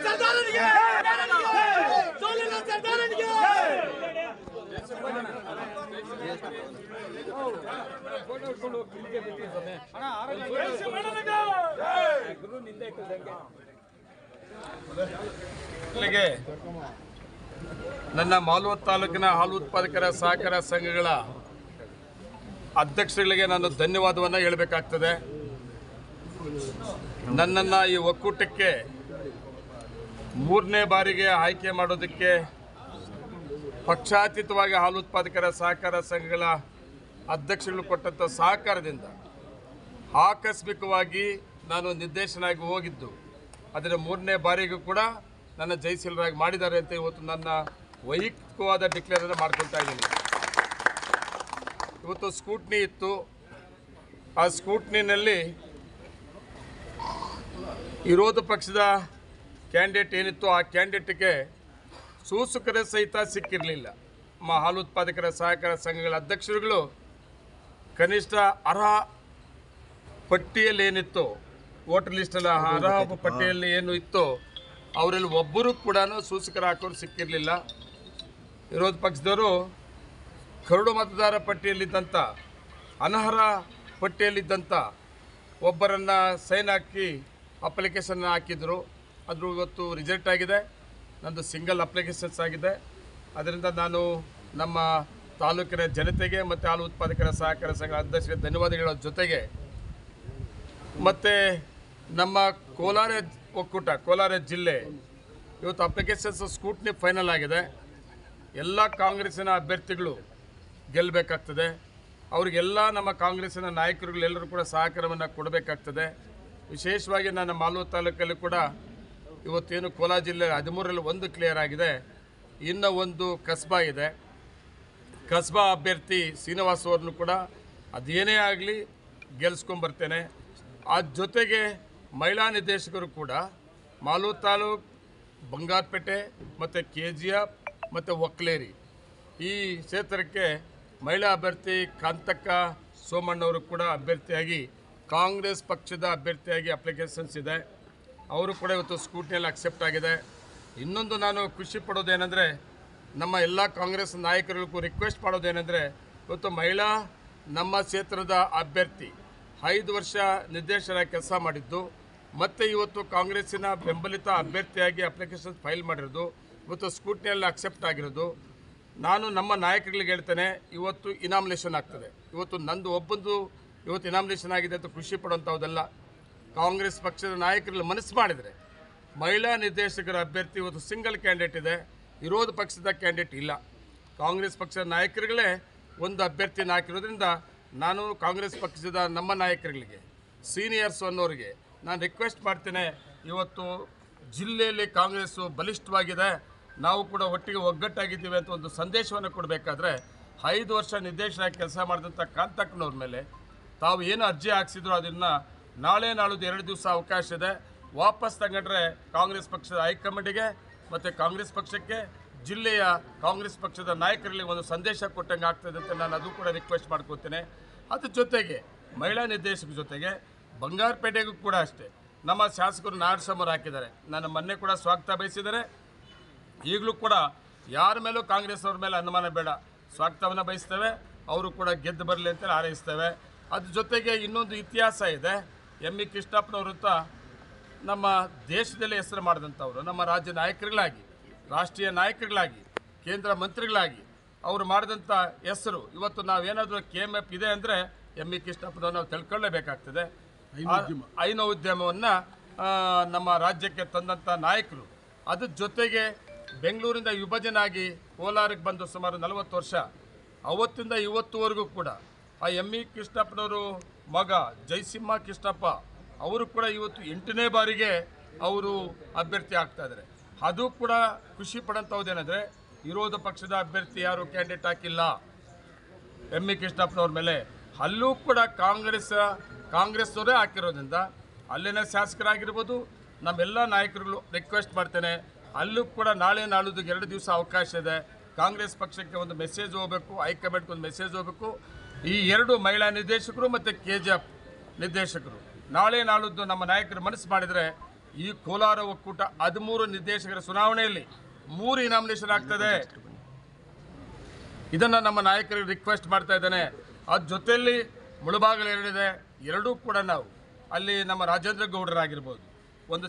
ಸರ್ದಾರನಿಗೆ ಸೋಲಿನ ಸರ್ದಾರನಿಗೆ ನನ್ನ ಮಾಲೂರು ತಾಲೂಕಿನ ಹಾಲು ಉತ್ಪಾದಕರ ಸಹಕಾರ ಸಂಘಗಳ ಅಧ್ಯಕ್ಷರುಗಳಿಗೆ ನಾನು ಧನ್ಯವಾದವನ್ನು ಹೇಳಬೇಕಾಗ್ತದೆ. ನನ್ನನ್ನು ಈ ಒಕ್ಕೂಟಕ್ಕೆ 3ನೇ ಬಾರಿಗೆ ಆಯ್ಕೆ ಮಾಡೋದಕ್ಕೆ ಪಕ್ಷಾತೀತವಾಗಿ ಹಾಲು ಉತ್ಪಾದಕರ ಸಹಕಾರ ಸಂಘಗಳ ಅಧ್ಯಕ್ಷರುಗಳು ಕೊಟ್ಟಂಥ ಸಹಕಾರದಿಂದ ಆಕಸ್ಮಿಕವಾಗಿ ನಾನು ನಿರ್ದೇಶನಾಗಿ ಹೋಗಿದ್ದು ಅದರ 3ನೇ ಬಾರಿಗೂ ಕೂಡ ನನ್ನ ಜಯಶೀಲರಾಗಿ ಮಾಡಿದ್ದಾರೆ ಅಂತ ಇವತ್ತು ನನ್ನ ವೈಯಕ್ತಿಕವಾದ ಡಿಕ್ಲೇರನ್ನು ಮಾಡ್ಕೊಳ್ತಾ ಇದ್ದೀನಿ. ಇವತ್ತು ಸ್ಕೂಟ್ನಿ ಇತ್ತು. ಆ ಸ್ಕೂಟ್ನಿನಲ್ಲಿ ವಿರೋಧ ಪಕ್ಷದ ಕ್ಯಾಂಡಿಡೇಟ್ ಏನಿತ್ತು ಆ ಕ್ಯಾಂಡಿಡೇಟ್ಗೆ ಸೂಚಕರ ಸಹಿತ ಸಿಕ್ಕಿರಲಿಲ್ಲ. ನಮ್ಮ ಹಾಲು ಉತ್ಪಾದಕರ ಸಹಕಾರ ಸಂಘಗಳ ಅಧ್ಯಕ್ಷರುಗಳು ಕನಿಷ್ಠ ಅರ್ಹ ಪಟ್ಟಿಯಲ್ಲಿ ಏನಿತ್ತು, ವೋಟರ್ ಲಿಸ್ಟಲ್ಲಿ ಅರ್ಹ ಪಟ್ಟಿಯಲ್ಲಿ ಏನು ಇತ್ತು ಅವರಲ್ಲಿ ಒಬ್ಬರು ಕೂಡ ಸೂಚಕರ ಹಾಕೋರು ಸಿಕ್ಕಿರಲಿಲ್ಲ. ವಿರೋಧ ಪಕ್ಷದವರು ಕರಡು ಮತದಾರ ಪಟ್ಟಿಯಲ್ಲಿದ್ದಂಥ ಅನರ್ಹ ಪಟ್ಟಿಯಲ್ಲಿದ್ದಂಥ ಒಬ್ಬರನ್ನು ಸೈನ್ ಹಾಕಿ ಅಪ್ಲಿಕೇಶನ್ ಹಾಕಿದರು. ಅದು ಇವತ್ತು ರಿಜೆಕ್ಟ್ ಆಗಿದೆ. ನಂದು ಸಿಂಗಲ್ ಅಪ್ಲಿಕೇಶನ್ಸ್ ಆಗಿದೆ. ಅದರಿಂದ ನಾನು ನಮ್ಮ ತಾಲೂಕಿನ ಜನತೆಗೆ ಮತ್ತು ಹಾಲು ಉತ್ಪಾದಕರ ಸಹಕಾರ ಸಂಘ ಅಧ್ಯಕ್ಷರಿಗೆ ಧನ್ಯವಾದ ಹೇಳೋ ಜೊತೆಗೆ ಮತ್ತು ನಮ್ಮ ಕೋಲಾರ ಒಕ್ಕೂಟ ಕೋಲಾರ ಜಿಲ್ಲೆ ಇವತ್ತು ಅಪ್ಲಿಕೇಶನ್ಸ್ ಸ್ಕೂಟ್ನಿ ಫೈನಲ್ ಆಗಿದೆ. ಎಲ್ಲ ಕಾಂಗ್ರೆಸ್ಸಿನ ಅಭ್ಯರ್ಥಿಗಳು ಗೆಲ್ಲಬೇಕಾಗ್ತದೆ. ಅವರಿಗೆಲ್ಲ ನಮ್ಮ ಕಾಂಗ್ರೆಸ್ಸಿನ ನಾಯಕರುಗಳೆಲ್ಲರೂ ಕೂಡ ಸಹಕಾರವನ್ನು ಕೊಡಬೇಕಾಗ್ತದೆ. ವಿಶೇಷವಾಗಿ ನನ್ನ ಮಾಲೂರು ತಾಲೂಕಲ್ಲಿ ಕೂಡ ಇವತ್ತೇನು ಕೋಲಾರ ಜಿಲ್ಲೆ 13ರಲ್ಲಿ 1 ಕ್ಲಿಯರ್ ಆಗಿದೆ. ಇನ್ನು 1 ಕಸ್ಬಾ ಇದೆ. ಕಸ್ಬಾ ಅಭ್ಯರ್ಥಿ ಶ್ರೀನಿವಾಸ್ ಅವ್ರನ್ನು ಕೂಡ ಅದೇನೇ ಆಗಲಿ ಗೆಲ್ಲಿಸ್ಕೊಂಬರ್ತೇನೆ. ಆ ಜೊತೆಗೆ ಮಹಿಳಾ ನಿರ್ದೇಶಕರು ಕೂಡ ಮಾಲೂರು ತಾಲೂಕು, ಬಂಗಾರಪೇಟೆ ಮತ್ತು KGF ಮತ್ತು ಒಕ್ಲೇರಿ ಈ ಕ್ಷೇತ್ರಕ್ಕೆ ಮಹಿಳಾ ಅಭ್ಯರ್ಥಿ ಕಾಂತಕ್ಕ ಸೋಮಣ್ಣವರು ಕೂಡ ಅಭ್ಯರ್ಥಿಯಾಗಿ ಕಾಂಗ್ರೆಸ್ ಪಕ್ಷದ ಅಭ್ಯರ್ಥಿಯಾಗಿ ಅಪ್ಲಿಕೇಶನ್ಸ್ ಇದೆ. ಅವರು ಕೂಡ ಇವತ್ತು ಸ್ಕೂಟ್ನಿಯಲ್ಲಿ ಅಕ್ಸೆಪ್ಟ್ ಆಗಿದೆ. ಇನ್ನೊಂದು ನಾನು ಖುಷಿ ಪಡೋದೇನೆಂದರೆ ನಮ್ಮ ಎಲ್ಲ ಕಾಂಗ್ರೆಸ್ ನಾಯಕರಿಗೂ ರಿಕ್ವೆಸ್ಟ್ ಮಾಡೋದೇನೆಂದರೆ ಇವತ್ತು ಮಹಿಳಾ ನಮ್ಮ ಕ್ಷೇತ್ರದ ಅಭ್ಯರ್ಥಿ 5 ವರ್ಷ ನಿರ್ದೇಶಕರಾಗಿ ಕೆಲಸ ಮಾಡಿದ್ದು ಮತ್ತು ಇವತ್ತು ಕಾಂಗ್ರೆಸ್ಸಿನ ಬೆಂಬಲಿತ ಅಭ್ಯರ್ಥಿಯಾಗಿ ಅಪ್ಲಿಕೇಶನ್ ಫೈಲ್ ಮಾಡಿರೋದು ಇವತ್ತು ಸ್ಕೂಟ್ನಿಯಲ್ಲಿ ಅಕ್ಸೆಪ್ಟ್ ಆಗಿರೋದು. ನಾನು ನಮ್ಮ ನಾಯಕರಿಗೆ ಹೇಳ್ತೇನೆ, ಇವತ್ತು ಇನಾಮಿನೇಷನ್ ಆಗ್ತದೆ. ಇವತ್ತು ನಂದು ಒಬ್ಬಂದು ಇವತ್ತು ಇನಾಮಿನೇಷನ್ ಆಗಿದೆ ಅಂತ ಖುಷಿ ಪಡುವಂಥದ್ದಲ್ಲ. ಕಾಂಗ್ರೆಸ್ ಪಕ್ಷದ ನಾಯಕರಲ್ಲಿ ಮನಸ್ಸು ಮಾಡಿದರೆ ಮಹಿಳಾ ನಿರ್ದೇಶಕರ ಅಭ್ಯರ್ಥಿ ಇವತ್ತು ಸಿಂಗಲ್ ಕ್ಯಾಂಡಿಡೇಟ್ ಇದೆ, ವಿರೋಧ ಪಕ್ಷದ ಕ್ಯಾಂಡಿಡೇಟ್ ಇಲ್ಲ. ಕಾಂಗ್ರೆಸ್ ಪಕ್ಷದ ನಾಯಕರುಗಳೇ ಒಂದು ಅಭ್ಯರ್ಥಿನ ಹಾಕಿರೋದ್ರಿಂದ ನಾನು ಕಾಂಗ್ರೆಸ್ ಪಕ್ಷದ ನಮ್ಮ ನಾಯಕರುಗಳಿಗೆ ಸೀನಿಯರ್ಸ್ ಅನ್ನೋರಿಗೆ ನಾನು ರಿಕ್ವೆಸ್ಟ್ ಮಾಡ್ತೇನೆ, ಇವತ್ತು ಜಿಲ್ಲೆಯಲ್ಲಿ ಕಾಂಗ್ರೆಸ್ಸು ಬಲಿಷ್ಠವಾಗಿದೆ, ನಾವು ಕೂಡ ಒಟ್ಟಿಗೆ ಒಗ್ಗಟ್ಟಾಗಿದ್ದೀವಿ ಅಂತ ಒಂದು ಸಂದೇಶವನ್ನು ಕೊಡಬೇಕಾದ್ರೆ 5 ವರ್ಷ ನಿರ್ದೇಶಕರಾಗಿ ಕೆಲಸ ಮಾಡಿದಂಥ ಕಾಂತಕ್ಕನವ್ರ ಮೇಲೆ ತಾವು ಏನು ಅರ್ಜಿ ಹಾಕ್ಸಿದ್ರು ಅದನ್ನು ನಾಳೆ ನಾಳಿದ್ದು 2 ದಿವಸ ಅವಕಾಶ ಇದೆ. ವಾಪಸ್ ತಗೊಂಡ್ರೆ ಕಾಂಗ್ರೆಸ್ ಪಕ್ಷದ ಹೈಕಮಾಂಡಿಗೆ ಮತ್ತು ಕಾಂಗ್ರೆಸ್ ಪಕ್ಷಕ್ಕೆ ಜಿಲ್ಲೆಯ ಕಾಂಗ್ರೆಸ್ ಪಕ್ಷದ ನಾಯಕರಲ್ಲಿ ಒಂದು ಸಂದೇಶ ಕೊಟ್ಟಂಗೆ ಆಗ್ತದೆ ಅಂತ ನಾನು ಅದು ಕೂಡ ರಿಕ್ವೆಸ್ಟ್ ಮಾಡ್ಕೊತೇನೆ. ಅದ್ರ ಜೊತೆಗೆ ಮಹಿಳಾ ನಿರ್ದೇಶಕರ ಜೊತೆಗೆ ಬಂಗಾರಪೇಟೆಗೂ ಕೂಡ ಅಷ್ಟೇ ನಮ್ಮ ಶಾಸಕರು ನಾರಾಯಣಸ್ವಾಮಿ ಹಾಕಿದ್ದಾರೆ. ನಾನು ಮೊನ್ನೆ ಕೂಡ ಸ್ವಾಗತ ಬಯಸಿದ್ದಾರೆ. ಈಗಲೂ ಕೂಡ ಯಾರ ಮೇಲೂ ಕಾಂಗ್ರೆಸ್ ಅವ್ರ ಮೇಲೆ ಅನುಮಾನ ಬೇಡ, ಸ್ವಾಗತವನ್ನು ಬಯಸ್ತೇವೆ. ಅವರು ಕೂಡ ಗೆದ್ದು ಬರಲಿ ಅಂತ ಹಾರೈಸ್ತೇವೆ. ಅದ್ರ ಜೊತೆಗೆ ಇನ್ನೊಂದು ಇತಿಹಾಸ ಇದೆ. ಎಂ.ಇ. ಕೃಷ್ಣಪ್ಪನವರು ಅಂತ ನಮ್ಮ ದೇಶದಲ್ಲಿ ಹೆಸರು ಮಾಡಿದಂಥವ್ರು, ನಮ್ಮ ರಾಜ್ಯ ನಾಯಕರುಗಳಾಗಿ, ರಾಷ್ಟ್ರೀಯ ನಾಯಕರುಗಳಾಗಿ, ಕೇಂದ್ರ ಮಂತ್ರಿಗಳಾಗಿ ಅವರು ಮಾಡಿದಂಥ ಹೆಸರು ಇವತ್ತು ನಾವೇನಾದರೂ KMF ಇದೆ ಅಂದರೆ ಎಂ.ಇ. ಕೃಷ್ಣಪ್ಪನವ್ರು ನಾವು ತಿಳ್ಕೊಳ್ಳೇಬೇಕಾಗ್ತದೆ. ಹೈನು ಉದ್ಯಮವನ್ನು ನಮ್ಮ ರಾಜ್ಯಕ್ಕೆ ತಂದಂಥ ನಾಯಕರು. ಅದ್ರ ಜೊತೆಗೆ ಬೆಂಗಳೂರಿಂದ ವಿಭಜನೆ ಆಗಿ ಕೋಲಾರಕ್ಕೆ ಬಂದು ಸುಮಾರು 40 ವರ್ಷ, ಅವತ್ತಿಂದ ಇವತ್ತುವರೆಗೂ ಕೂಡ ಆ ಎಂ.ಇ. ಕೃಷ್ಣಪ್ಪನವರು ಮಗ ಜಯಸಿಂಹ ಕೃಷ್ಣಪ್ಪ ಅವರು ಕೂಡ ಇವತ್ತು 8ನೇ ಬಾರಿಗೆ ಅವರು ಅಭ್ಯರ್ಥಿ ಆಗ್ತಾಯಿದ್ದಾರೆ. ಅದು ಕೂಡ ಖುಷಿ ಪಡೋಂಥದ್ದೇನೆಂದರೆ ವಿರೋಧ ಪಕ್ಷದ ಅಭ್ಯರ್ಥಿ ಯಾರು ಕ್ಯಾಂಡಿಡೇಟ್ ಹಾಕಿಲ್ಲ ಎಂ.ಇ. ಕೃಷ್ಣಪ್ಪನವ್ರ ಮೇಲೆ. ಅಲ್ಲೂ ಕೂಡ ಕಾಂಗ್ರೆಸ್ನವರೇ ಹಾಕಿರೋದ್ರಿಂದ ಅಲ್ಲಿನ ಶಾಸಕರಾಗಿರ್ಬೋದು ನಮ್ಮೆಲ್ಲ ನಾಯಕರುಗಳು ರಿಕ್ವೆಸ್ಟ್ ಮಾಡ್ತೇನೆ, ಅಲ್ಲೂ ಕೂಡ ನಾಳೆ ನಾಳಿದ್ದು 2 ದಿವಸ ಅವಕಾಶ ಇದೆ. ಕಾಂಗ್ರೆಸ್ ಪಕ್ಷಕ್ಕೆ ಒಂದು ಮೆಸೇಜ್ ಹೋಗಬೇಕು, ಹೈಕಮಾಂಡ್ಗೆ ಒಂದು ಮೆಸೇಜ್ ಹೋಗಬೇಕು. ಈ 2 ಮಹಿಳಾ ನಿರ್ದೇಶಕರು ಮತ್ತು KGF ನಿರ್ದೇಶಕರು ನಾಳೆ ನಾಳಿದ್ದು ನಮ್ಮ ನಾಯಕರು ಮನಸ್ಸು ಮಾಡಿದರೆ ಈ ಕೋಲಾರ ಒಕ್ಕೂಟ 13 ನಿರ್ದೇಶಕರ ಚುನಾವಣೆಯಲ್ಲಿ 3 ನಾಮಿನೇಷನ್ ಆಗ್ತದೆ. ಇದನ್ನು ನಮ್ಮ ನಾಯಕರಿಗೆ ರಿಕ್ವೆಸ್ಟ್ ಮಾಡ್ತಾ ಇದ್ದೇನೆ. ಅದ್ರ ಜೊತೆಯಲ್ಲಿ ಮುಳಬಾಗಿಲು 2 ಇದೆ, ಎರಡೂ ಕೂಡ ನಾವು ಅಲ್ಲಿ ನಮ್ಮ ರಾಜೇಂದ್ರ ಗೌಡರಾಗಿರ್ಬೋದು, ಒಂದು